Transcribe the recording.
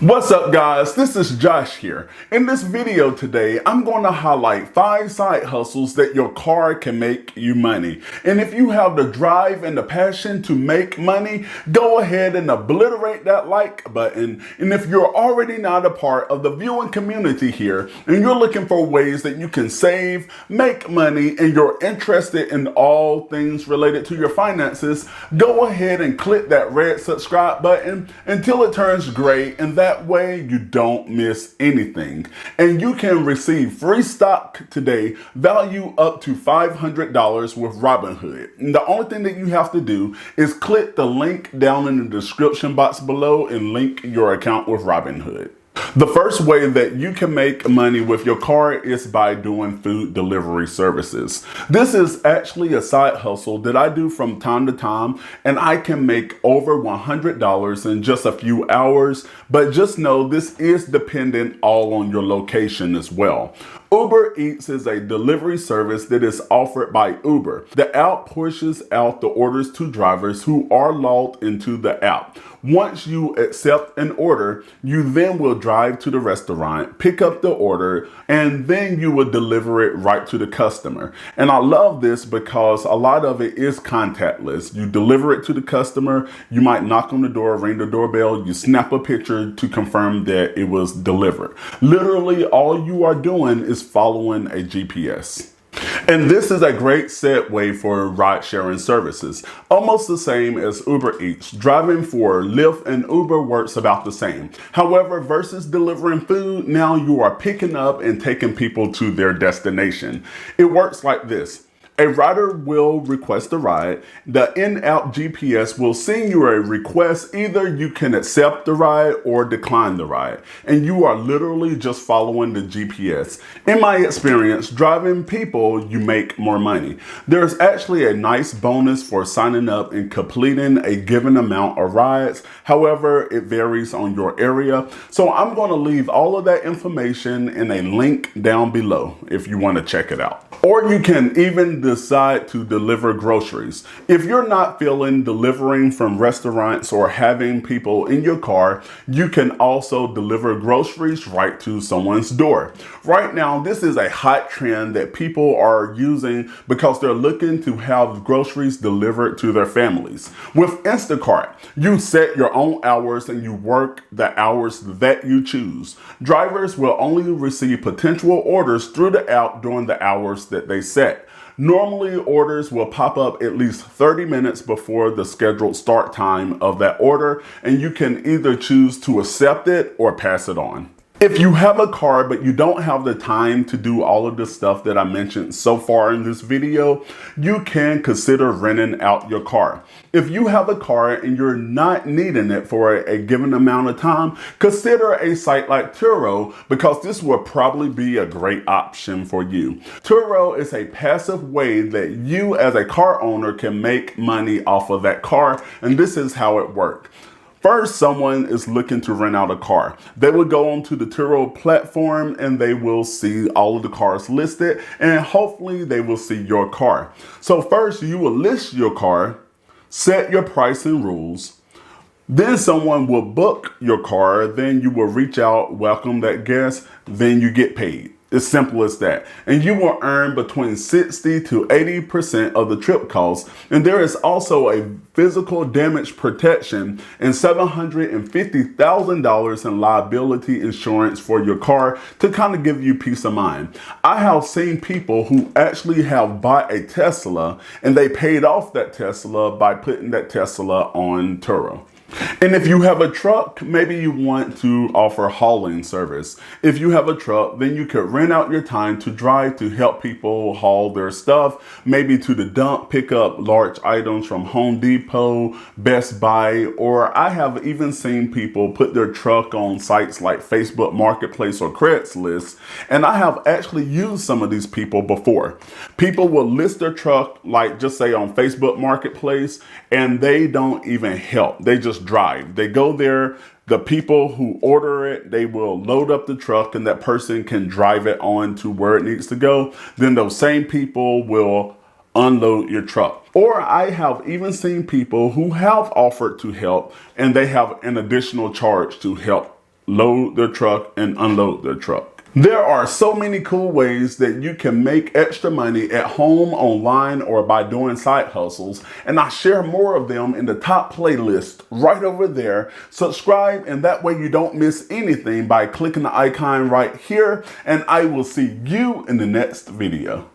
What's up guys, this is Josh here. In this video today, I'm going to highlight 5 side hustles that your car can make you money. And if you have the drive and the passion to make money, go ahead and obliterate that like button. And if you're already not a part of the viewing community here, and you're looking for ways that you can save, make money, and you're interested in all things related to your finances, go ahead and click that red subscribe button until it turns gray, and that way you don't miss anything. And you can receive free stock today, value up to $500 with Robinhood. And the only thing that you have to do is click the link down in the description box below and link your account with Robinhood. The first way that you can make money with your car is by doing food delivery services. This is actually a side hustle that I do from time to time, and I can make over $100 in just a few hours, but just know this is dependent all on your location as well. Uber Eats is a delivery service that is offered by Uber. The app pushes out the orders to drivers who are logged into the app. Once you accept an order, you then will drive to the restaurant, pick up the order, and then you will deliver it right to the customer. And I love this because a lot of it is contactless. You deliver it to the customer, you might knock on the door, ring the doorbell, you snap a picture to confirm that it was delivered. Literally, all you are doing is following a GPS. And this is a great segue for ride-sharing services. Almost the same as Uber Eats. Driving for Lyft and Uber works about the same. However, versus delivering food, now you are picking up and taking people to their destination. It works like this. A rider will request a ride. The in-app GPS will send you a request. Either you can accept the ride or decline the ride. And you are literally just following the GPS. In my experience, driving people, you make more money. There's actually a nice bonus for signing up and completing a given amount of rides. However, it varies on your area. So I'm going to leave all of that information in a link down below if you want to check it out. Or you can even decide to deliver groceries. If you're not feeling delivering from restaurants or having people in your car, you can also deliver groceries right to someone's door. Right now, this is a hot trend that people are using because they're looking to have groceries delivered to their families. With Instacart, you set your own hours and you work the hours that you choose. Drivers will only receive potential orders through the app during the hours that they set. Normally, orders will pop up at least 30 minutes before the scheduled start time of that order, and you can either choose to accept it or pass it on. If you have a car but you don't have the time to do all of the stuff that I mentioned so far in this video, you can consider renting out your car. If you have a car and you're not needing it for a given amount of time, consider a site like Turo because this will probably be a great option for you. Turo is a passive way that you as a car owner can make money off of that car, and this is how it works. First, someone is looking to rent out a car. They will go onto the Turo platform and they will see all of the cars listed, and hopefully they will see your car. So first, you will list your car, set your price and rules. Then someone will book your car. Then you will reach out, welcome that guest. Then you get paid. It's simple as that. And you will earn between 60 to 80% of the trip costs. And there is also a physical damage protection and $750,000 in liability insurance for your car to kind of give you peace of mind. I have seen people who actually have bought a Tesla and they paid off that Tesla by putting that Tesla on Turo. And if you have a truck, maybe you want to offer hauling service. If you have a truck, then you could rent out your time to drive to help people haul their stuff, maybe to the dump, pick up large items from Home Depot, Best Buy, or I have even seen people put their truck on sites like Facebook Marketplace or Craigslist, and I have actually used some of these people before. People will list their truck, like just say on Facebook Marketplace, and they don't even help. They just drive. They go there. The people who order it, they will load up the truck and that person can drive it on to where it needs to go. Then those same people will unload your truck. Or I have even seen people who have offered to help and they have an additional charge to help load the truck and unload the truck. There are so many cool ways that you can make extra money at home, online, or by doing side hustles, and I share more of them in the top playlist right over there. Subscribe, and that way you don't miss anything by clicking the icon right here, and I will see you in the next video.